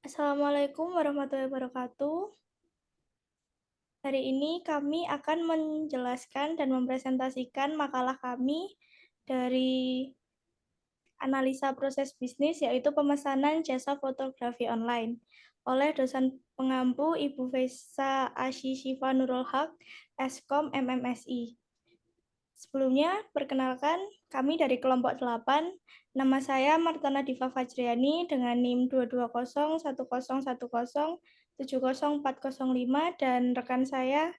Assalamualaikum warahmatullahi wabarakatuh. Hari ini kami akan menjelaskan dan mempresentasikan makalah kami dari analisa proses bisnis, yaitu pemesanan jasa fotografi online oleh dosen pengampu Ibu Fesa Ashishifa Nurul Haq, Eskom MMSI. Sebelumnya, perkenalkan, kami dari kelompok 8. Nama saya Martana Diva Fajriani dengan NIM 2201010704005 dan rekan saya.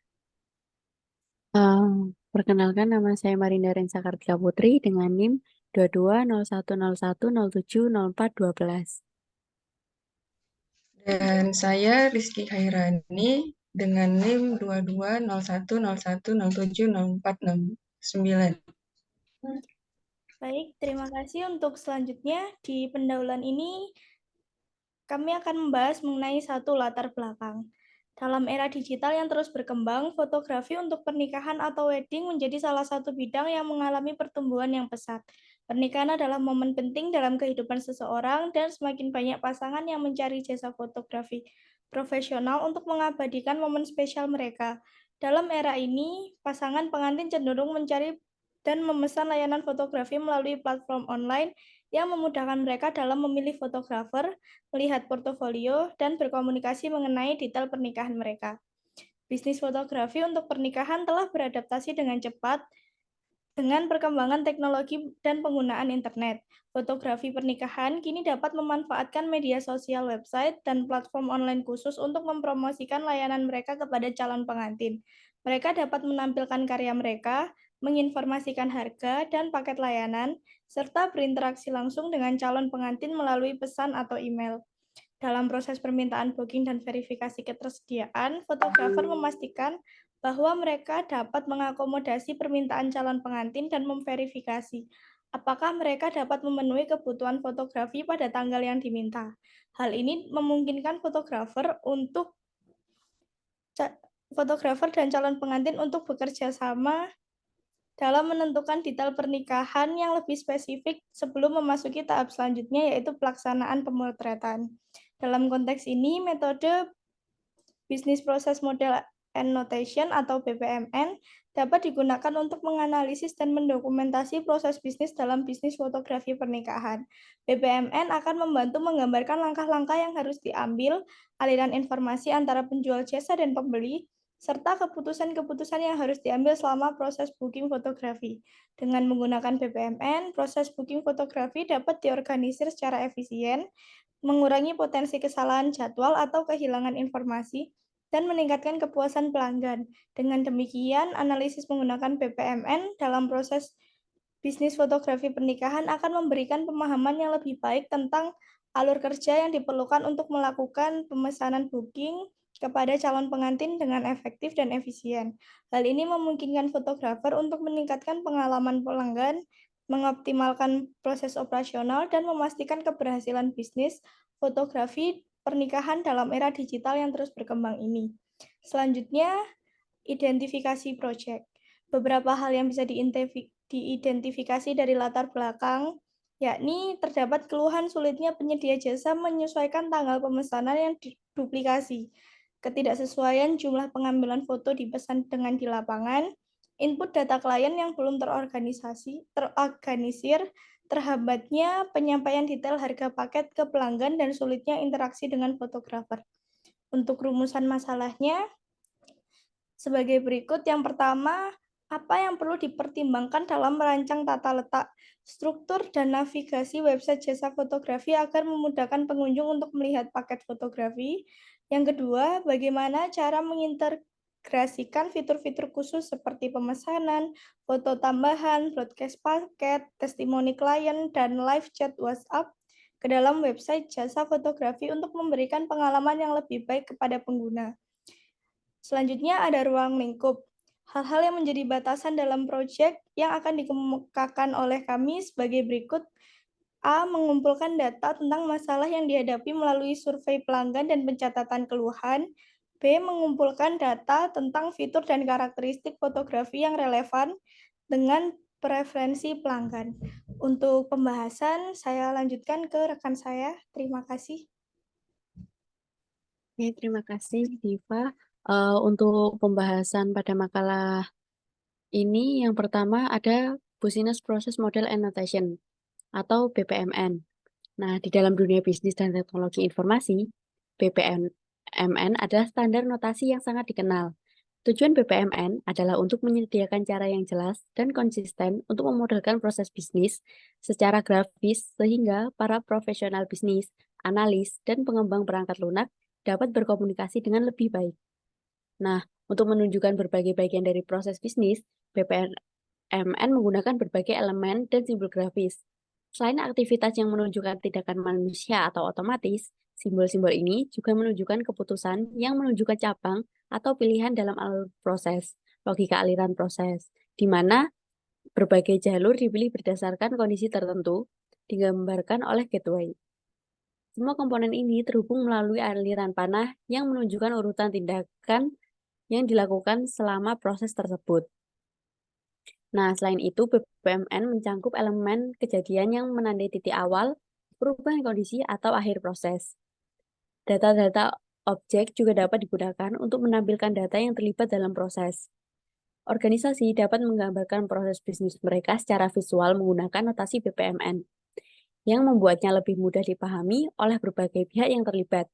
Perkenalkan nama saya Marinda Rensa Kartika Putri dengan NIM 220110070412. Dan saya Rizky Hairani dengan NIM 220101070469. Baik, terima kasih. Untuk selanjutnya di pendahuluan ini kami akan membahas mengenai satu latar belakang. Dalam era digital yang terus berkembang, fotografi untuk pernikahan atau wedding menjadi salah satu bidang yang mengalami pertumbuhan yang pesat. Pernikahan adalah momen penting dalam kehidupan seseorang dan semakin banyak pasangan yang mencari jasa fotografi profesional untuk mengabadikan momen spesial mereka. Dalam era ini, pasangan pengantin cenderung mencari dan memesan layanan fotografi melalui platform online yang memudahkan mereka dalam memilih fotografer, melihat portofolio, dan berkomunikasi mengenai detail pernikahan mereka. Bisnis fotografi untuk pernikahan telah beradaptasi dengan cepat dengan perkembangan teknologi dan penggunaan internet. Fotografi pernikahan kini dapat memanfaatkan media sosial, website, dan platform online khusus untuk mempromosikan layanan mereka kepada calon pengantin. Mereka dapat menampilkan karya mereka, menginformasikan harga dan paket layanan, serta berinteraksi langsung dengan calon pengantin melalui pesan atau email. Dalam proses permintaan booking dan verifikasi ketersediaan, fotografer memastikan bahwa mereka dapat mengakomodasi permintaan calon pengantin dan memverifikasi apakah mereka dapat memenuhi kebutuhan fotografi pada tanggal yang diminta. Hal ini memungkinkan fotografer dan calon pengantin untuk bekerja sama dalam menentukan detail pernikahan yang lebih spesifik sebelum memasuki tahap selanjutnya, yaitu pelaksanaan pemotretan. Dalam konteks ini, metode Business Process Model Annotation atau BPMN dapat digunakan untuk menganalisis dan mendokumentasi proses bisnis dalam bisnis fotografi pernikahan. BPMN akan membantu menggambarkan langkah-langkah yang harus diambil, aliran informasi antara penjual jasa dan pembeli, serta keputusan-keputusan yang harus diambil selama proses booking fotografi. Dengan menggunakan BPMN, proses booking fotografi dapat diorganisir secara efisien, mengurangi potensi kesalahan jadwal atau kehilangan informasi, dan meningkatkan kepuasan pelanggan. Dengan demikian, analisis menggunakan BPMN dalam proses bisnis fotografi pernikahan akan memberikan pemahaman yang lebih baik tentang alur kerja yang diperlukan untuk melakukan pemesanan booking kepada calon pengantin dengan efektif dan efisien. Hal ini memungkinkan fotografer untuk meningkatkan pengalaman pelanggan, mengoptimalkan proses operasional, dan memastikan keberhasilan bisnis fotografi pernikahan dalam era digital yang terus berkembang ini. Selanjutnya, identifikasi proyek. Beberapa hal yang bisa diidentifikasi dari latar belakang, yakni terdapat keluhan sulitnya penyedia jasa menyesuaikan tanggal pemesanan yang duplikasi, ketidaksesuaian jumlah pengambilan foto dipesan dengan di lapangan, input data klien yang belum terorganisir, terhambatnya penyampaian detail harga paket ke pelanggan, dan sulitnya interaksi dengan fotografer. Untuk rumusan masalahnya, sebagai berikut. Yang pertama, apa yang perlu dipertimbangkan dalam merancang tata letak, struktur, dan navigasi website jasa fotografi agar memudahkan pengunjung untuk melihat paket fotografi. Yang kedua, bagaimana cara mengintegrasikan fitur-fitur khusus seperti pemesanan, foto tambahan, broadcast paket, testimoni klien, dan live chat WhatsApp ke dalam website jasa fotografi untuk memberikan pengalaman yang lebih baik kepada pengguna. Selanjutnya ada ruang lingkup. Hal-hal yang menjadi batasan dalam proyek yang akan dikemukakan oleh kami sebagai berikut. A. Mengumpulkan data tentang masalah yang dihadapi melalui survei pelanggan dan pencatatan keluhan. B. Mengumpulkan data tentang fitur dan karakteristik fotografi yang relevan dengan preferensi pelanggan. Untuk pembahasan, saya lanjutkan ke rekan saya. Terima kasih. Oke, terima kasih Diva. Untuk pembahasan pada makalah ini yang pertama ada Business Process Model and Notation atau BPMN. Nah, di dalam dunia bisnis dan teknologi informasi, BPMN adalah standar notasi yang sangat dikenal. Tujuan BPMN adalah untuk menyediakan cara yang jelas dan konsisten untuk memodelkan proses bisnis secara grafis sehingga para profesional bisnis, analis, dan pengembang perangkat lunak dapat berkomunikasi dengan lebih baik. Nah, untuk menunjukkan berbagai bagian dari proses bisnis, BPMN menggunakan berbagai elemen dan simbol grafis. Selain aktivitas yang menunjukkan tindakan manusia atau otomatis, simbol-simbol ini juga menunjukkan keputusan yang menunjukkan cabang atau pilihan dalam alur proses, logika aliran proses, di mana berbagai jalur dipilih berdasarkan kondisi tertentu, digambarkan oleh gateway. Semua komponen ini terhubung melalui aliran panah yang menunjukkan urutan tindakan yang dilakukan selama proses tersebut. Nah, selain itu, BPMN mencangkup elemen kejadian yang menandai titik awal, perubahan kondisi, atau akhir proses. Data-data objek juga dapat digunakan untuk menampilkan data yang terlibat dalam proses. Organisasi dapat menggambarkan proses bisnis mereka secara visual menggunakan notasi BPMN, yang membuatnya lebih mudah dipahami oleh berbagai pihak yang terlibat.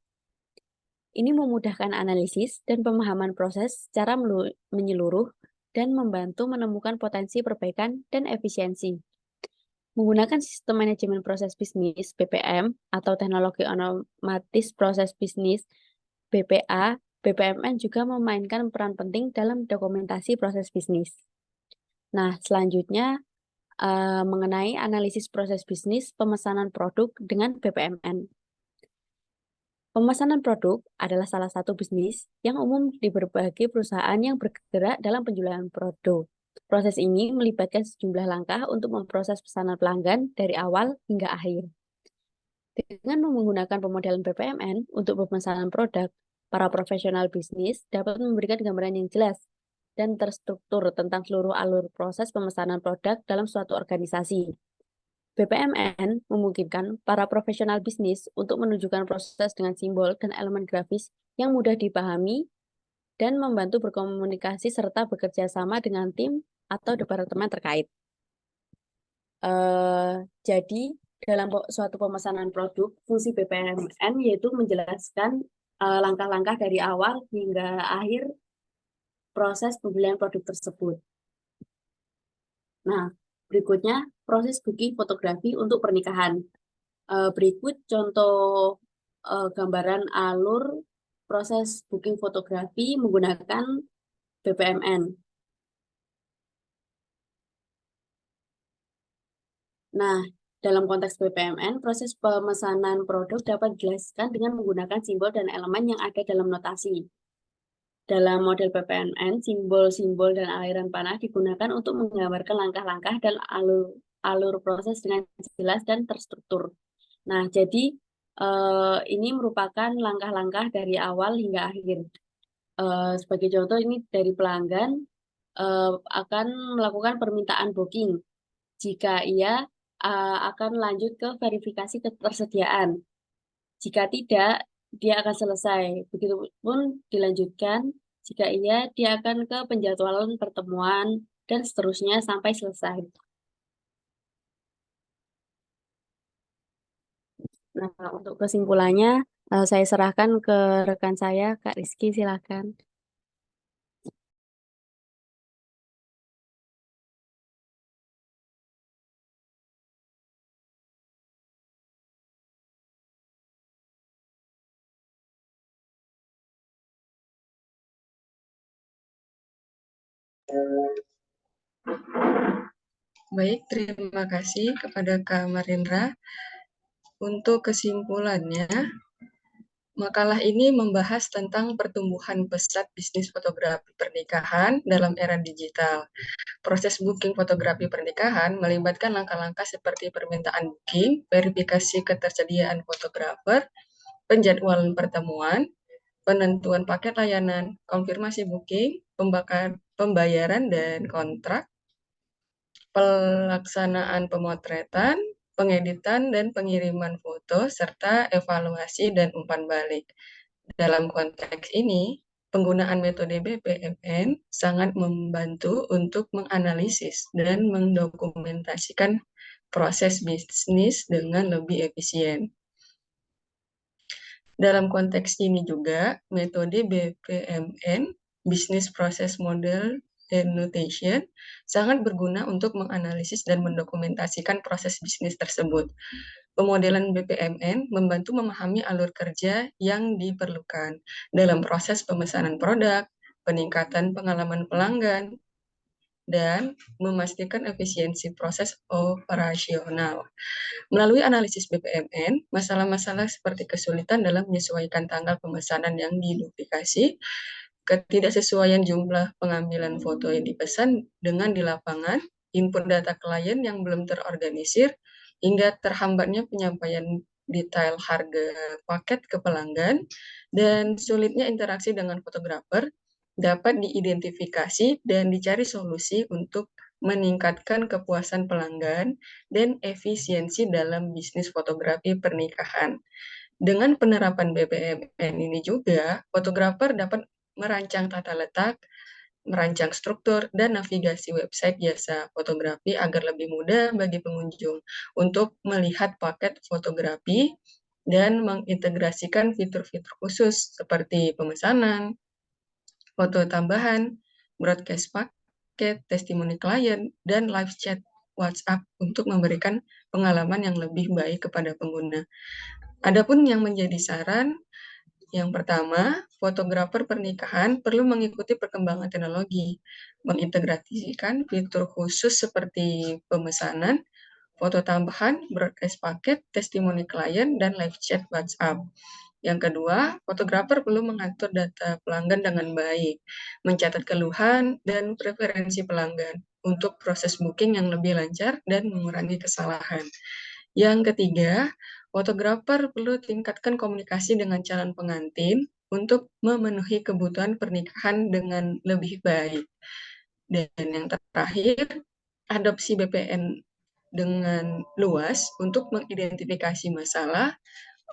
Ini memudahkan analisis dan pemahaman proses secara menyeluruh dan membantu menemukan potensi perbaikan dan efisiensi. Menggunakan sistem manajemen proses bisnis (BPM) atau teknologi otomatis proses bisnis (BPA), BPMN juga memainkan peran penting dalam dokumentasi proses bisnis. Nah, selanjutnya mengenai analisis proses bisnis pemesanan produk dengan BPMN. Pemesanan produk adalah salah satu bisnis yang umum di berbagai perusahaan yang bergerak dalam penjualan produk. Proses ini melibatkan sejumlah langkah untuk memproses pesanan pelanggan dari awal hingga akhir. Dengan menggunakan pemodelan BPMN untuk pemesanan produk, para profesional bisnis dapat memberikan gambaran yang jelas dan terstruktur tentang seluruh alur proses pemesanan produk dalam suatu organisasi. BPMN memungkinkan para profesional bisnis untuk menunjukkan proses dengan simbol dan elemen grafis yang mudah dipahami dan membantu berkomunikasi serta bekerja sama dengan tim atau departemen terkait. Jadi, dalam suatu pemesanan produk, fungsi BPMN yaitu menjelaskan langkah-langkah dari awal hingga akhir proses pembelian produk tersebut. Nah, berikutnya proses booking fotografi untuk pernikahan. Berikut contoh gambaran alur proses booking fotografi menggunakan BPMN. Nah, dalam konteks BPMN, proses pemesanan produk dapat dijelaskan dengan menggunakan simbol dan elemen yang ada dalam notasi. Dalam model BPMN, simbol-simbol dan aliran panah digunakan untuk menggambarkan langkah-langkah dan alur proses dengan jelas dan terstruktur. Nah, jadi ini merupakan langkah-langkah dari awal hingga akhir. Sebagai contoh, ini dari pelanggan akan melakukan permintaan booking. Jika ia akan lanjut ke verifikasi ketersediaan. Jika tidak, dia akan selesai. Begitupun dilanjutkan, jika iya, dia akan ke penjadwalan pertemuan, dan seterusnya sampai selesai. Nah, untuk kesimpulannya, saya serahkan ke rekan saya, Kak Rizky, silakan. Baik, terima kasih kepada Kak Marindra. Untuk kesimpulannya, makalah ini membahas tentang pertumbuhan pesat bisnis fotografi pernikahan dalam era digital. Proses booking fotografi pernikahan melibatkan langkah-langkah seperti permintaan booking, verifikasi ketersediaan fotografer, penjadwalan pertemuan, penentuan paket layanan, konfirmasi booking, pembayaran dan kontrak, pelaksanaan pemotretan, pengeditan dan pengiriman foto, serta evaluasi dan umpan balik. Dalam konteks ini, penggunaan metode BPMN sangat membantu untuk menganalisis dan mendokumentasikan proses bisnis dengan lebih efisien. Dalam konteks ini juga, metode BPMN, Business Process Model Annotation, sangat berguna untuk menganalisis dan mendokumentasikan proses bisnis tersebut. Pemodelan BPMN membantu memahami alur kerja yang diperlukan dalam proses pemesanan produk, peningkatan pengalaman pelanggan, dan memastikan efisiensi proses operasional. Melalui analisis BPMN, masalah-masalah seperti kesulitan dalam menyesuaikan tanggal pemesanan yang diduplikasi, ketidaksesuaian jumlah pengambilan foto yang dipesan dengan di lapangan, input data klien yang belum terorganisir, hingga terhambatnya penyampaian detail harga paket ke pelanggan, dan sulitnya interaksi dengan fotografer, dapat diidentifikasi dan dicari solusi untuk meningkatkan kepuasan pelanggan dan efisiensi dalam bisnis fotografi pernikahan. Dengan penerapan BPMN ini juga, fotografer dapat merancang tata letak, merancang struktur, dan navigasi website jasa fotografi agar lebih mudah bagi pengunjung untuk melihat paket fotografi dan mengintegrasikan fitur-fitur khusus seperti pemesanan, foto tambahan, broadcast paket, testimoni klien, dan live chat WhatsApp untuk memberikan pengalaman yang lebih baik kepada pengguna. Adapun yang menjadi saran, yang pertama, fotografer pernikahan perlu mengikuti perkembangan teknologi, mengintegrasikan fitur khusus seperti pemesanan, foto tambahan, broadcast paket, testimoni klien, dan live chat WhatsApp. Yang kedua, fotografer perlu mengatur data pelanggan dengan baik, mencatat keluhan dan preferensi pelanggan untuk proses booking yang lebih lancar dan mengurangi kesalahan. Yang ketiga, fotografer perlu tingkatkan komunikasi dengan calon pengantin untuk memenuhi kebutuhan pernikahan dengan lebih baik. Dan yang terakhir, adopsi BPN dengan luas untuk mengidentifikasi masalah,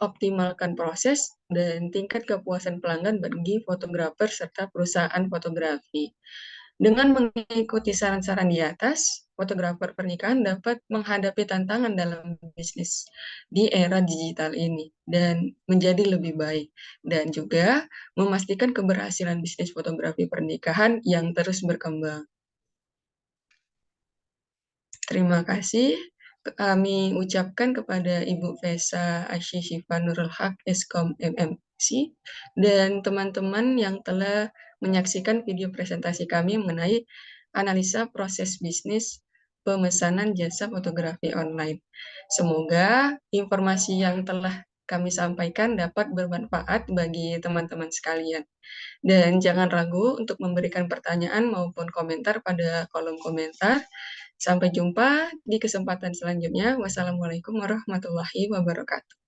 optimalkan proses, dan tingkat kepuasan pelanggan bagi fotografer serta perusahaan fotografi. Dengan mengikuti saran-saran di atas, fotografer pernikahan dapat menghadapi tantangan dalam bisnis di era digital ini dan menjadi lebih baik, dan juga memastikan keberhasilan bisnis fotografi pernikahan yang terus berkembang. Terima kasih. Kami ucapkan kepada Ibu Fesa Asy Syifa Nurul Haq, Eskom MMC, dan teman-teman yang telah menyaksikan video presentasi kami mengenai analisa proses bisnis pemesanan jasa fotografi online. Semoga informasi yang telah kami sampaikan dapat bermanfaat bagi teman-teman sekalian. Dan jangan ragu untuk memberikan pertanyaan maupun komentar pada kolom komentar. Sampai jumpa di kesempatan selanjutnya. Wassalamualaikum warahmatullahi wabarakatuh.